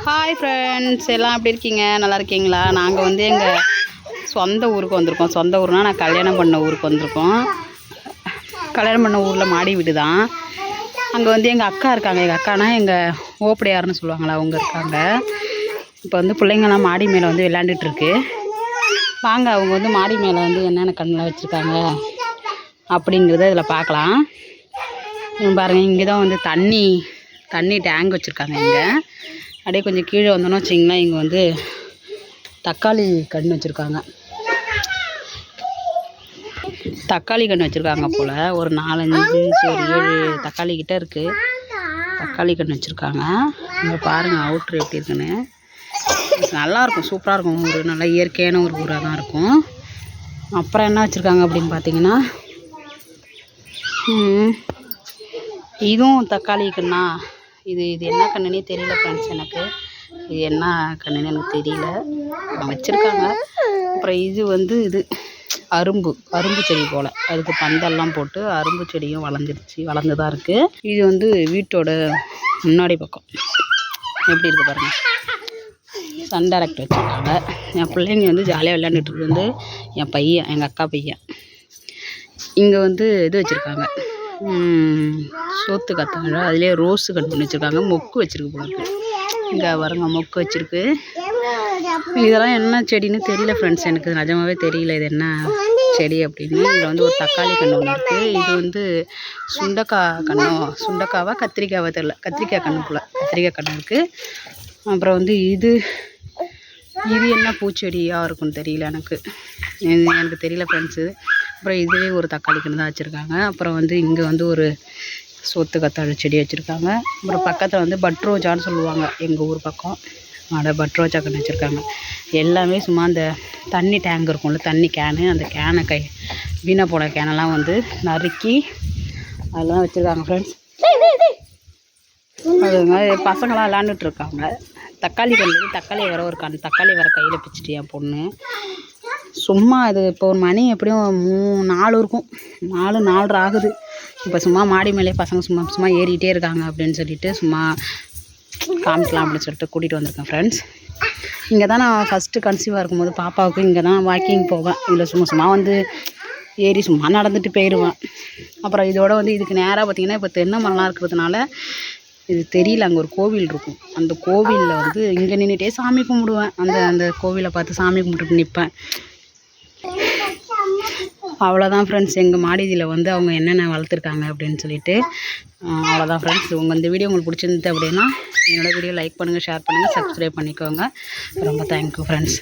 Hi friends, எல்லாம் எப்படி இருக்கீங்க? நல்லா இருக்கீங்களா? நாங்கள் வந்து எங்கள் சொந்த ஊருக்கு வந்திருக்கோம். சொந்த ஊர்னால் நான் கல்யாணம் பண்ண ஊருக்கு வந்திருக்கோம். கல்யாணம் பண்ண ஊரில் மாடி வீடு தான். அங்கே வந்து எங்கள் அக்கா இருக்காங்க. எங்கள் அக்கானா எங்கள் ஓப்படையாருன்னு சொல்லுவாங்களா, அவங்க இருக்காங்க. இப்போ வந்து பிள்ளைங்கள்லாம் மாடி மேலே வந்து விளையாண்டுட்டுருக்கு. வாங்க, அவங்க வந்து மாடி மேலே வந்து என்னென்ன கண்ணெலாம் வச்சுருக்காங்க அப்படிங்கிறத இதில் பார்க்கலாம். பாருங்கள், இங்கே தான் வந்து தண்ணி டேங்க் வச்சுருக்காங்க. இங்கே அப்படியே கொஞ்சம் கீழே வந்தோன்னு வச்சிங்களேன், இங்கே வந்து தக்காளி கன்று வச்சுருக்காங்க. தக்காளி கன்று வச்சுருக்காங்க போல். ஒரு 4-5 ஒரு 7 தக்காளி கிட்டே இருக்குது. தக்காளி கன்று வச்சுருக்காங்க. இங்கே பாருங்கள் அவுட்ரு எப்படி இருக்குன்னு. நல்லாயிருக்கும், சூப்பராக இருக்கும். ஒரு நல்லா இயற்கையான ஒரு ஊராக தான் இருக்கும். அப்புறம் என்ன வச்சுருக்காங்க அப்படின்னு பார்த்தீங்கன்னா, இதுவும் தக்காளி கண்ணா. இது என்ன கண்ணுன்னே தெரியல ஃப்ரெண்ட்ஸ். எனக்கு இது என்ன கண்ணுன்னு எனக்கு தெரியல, வச்சுருக்காங்க. அப்புறம் இது வந்து அரும்பு செடி போல். அதுக்கு பந்தல்லாம் போட்டு அரும்பு செடியும் வளர்ந்து தான் இருக்குது. இது வந்து வீட்டோட முன்னாடி பக்கம் எப்படி இருக்குது பாருங்கள். சன் டைரக்ட் வச்சுருக்காங்க. என் பிள்ளைங்க வந்து ஜாலியாக விளையாண்டுட்டு வந்து என் பையன், எங்கள் அக்கா பையன். இங்கே வந்து இது வச்சுருக்காங்க, சோத்து கத்தாழ. அதுலேயே ரோஸு கட் பண்ணி வச்சுருக்காங்க. மொக்கு வச்சுருக்கு போல இருக்குது. இங்கே வருங்க, மொக்கு வச்சுருக்கு. இதெல்லாம் என்ன செடின்னு தெரியல ஃப்ரெண்ட்ஸ். எனக்கு நிஜமாவே தெரியல இது என்ன செடி அப்படின்னு. இதில் வந்து ஒரு தக்காளி கன்று ஒன்று இருக்குது. இது வந்து சுண்டக்காவா கத்திரிக்காவா தெரியல. கத்திரிக்காய் கன்று போல். கத்திரிக்காய் கன்று இருக்குது. அப்புறம் வந்து இது என்ன பூச்செடியாக இருக்குன்னு தெரியல எனக்கு தெரியல ஃப்ரெண்ட்ஸு. அப்புறம் இதுவே ஒரு தக்காளி கன்று தான் வச்சுருக்காங்க. அப்புறம் வந்து இங்கே வந்து ஒரு சோத்து கத்தாழை செடி வச்சுருக்காங்க. அப்புறம் பக்கத்தில் வந்து பட்ரோஜான்னு சொல்லுவாங்க எங்கள் ஊர் பக்கம். பட்ரோஜா கன்று வச்சுருக்காங்க. எல்லாமே சும்மா அந்த தண்ணி டேங்க் இருக்கும்ல, தண்ணி கேனு, அந்த கேனை வீணாக போன கேனெல்லாம் வந்து நறுக்கி அதெல்லாம் வச்சுருக்காங்க ஃப்ரெண்ட்ஸ். அது மாதிரி பசங்களாம் விளாண்டுட்ருக்காங்க. தக்காளி கன்று, தக்காளி வர கையில் பிடிச்சிட்டு என் பொண்ணு சும்மா. அது இப்போ ஒரு மணி எப்படியும் 4 இருக்கும், 4-4:30 ஆகுது. இப்போ சும்மா மாடி மேலே பசங்க சும்மா ஏறிக்கிட்டே இருக்காங்க அப்படின்னு சொல்லிட்டு சும்மா காமிக்கலாம் அப்படின்னு சொல்லிட்டு கூட்டிகிட்டு வந்திருக்கேன் ஃப்ரெண்ட்ஸ். இங்கே தான் நான் ஃபஸ்ட்டு கன்சீவாக இருக்கும்போது பாப்பாவுக்கு இங்கே தான் வாக்கிங் போவேன். இதில் சும்மா வந்து ஏறி சும்மா நடந்துட்டு போயிடுவேன். அப்புறம் இதோட வந்து இதுக்கு நேராக பார்த்திங்கன்னா இப்போ தென்னை மரம்லாம் இருக்கிறதுனால இது தெரியல, அங்கே ஒரு கோவில் இருக்கும். அந்த கோவிலில் வந்து இங்கே நின்றுட்டே சாமி கும்பிடுவேன். அந்த கோவிலை பார்த்து சாமி கும்பிட்டுட்டு நிற்பேன். அவ்வளோதான் ஃப்ரெண்ட்ஸ். எங்கள் மாடிதியில் வந்து அவங்க என்னென்ன வளர்த்துருக்காங்க அப்படின்னு சொல்லிட்டு அவ்வளோதான் ஃப்ரெண்ட்ஸ். இந்த வீடியோ உங்களுக்கு பிடிச்சிருந்தது அப்படின்னா என்னோடய வீடியோ லைக் பண்ணுங்கள், ஷேர் பண்ணுங்கள், சப்ஸ்கிரைப் பண்ணிக்கோங்க. ரொம்ப தேங்க்யூ ஃப்ரெண்ட்ஸ்.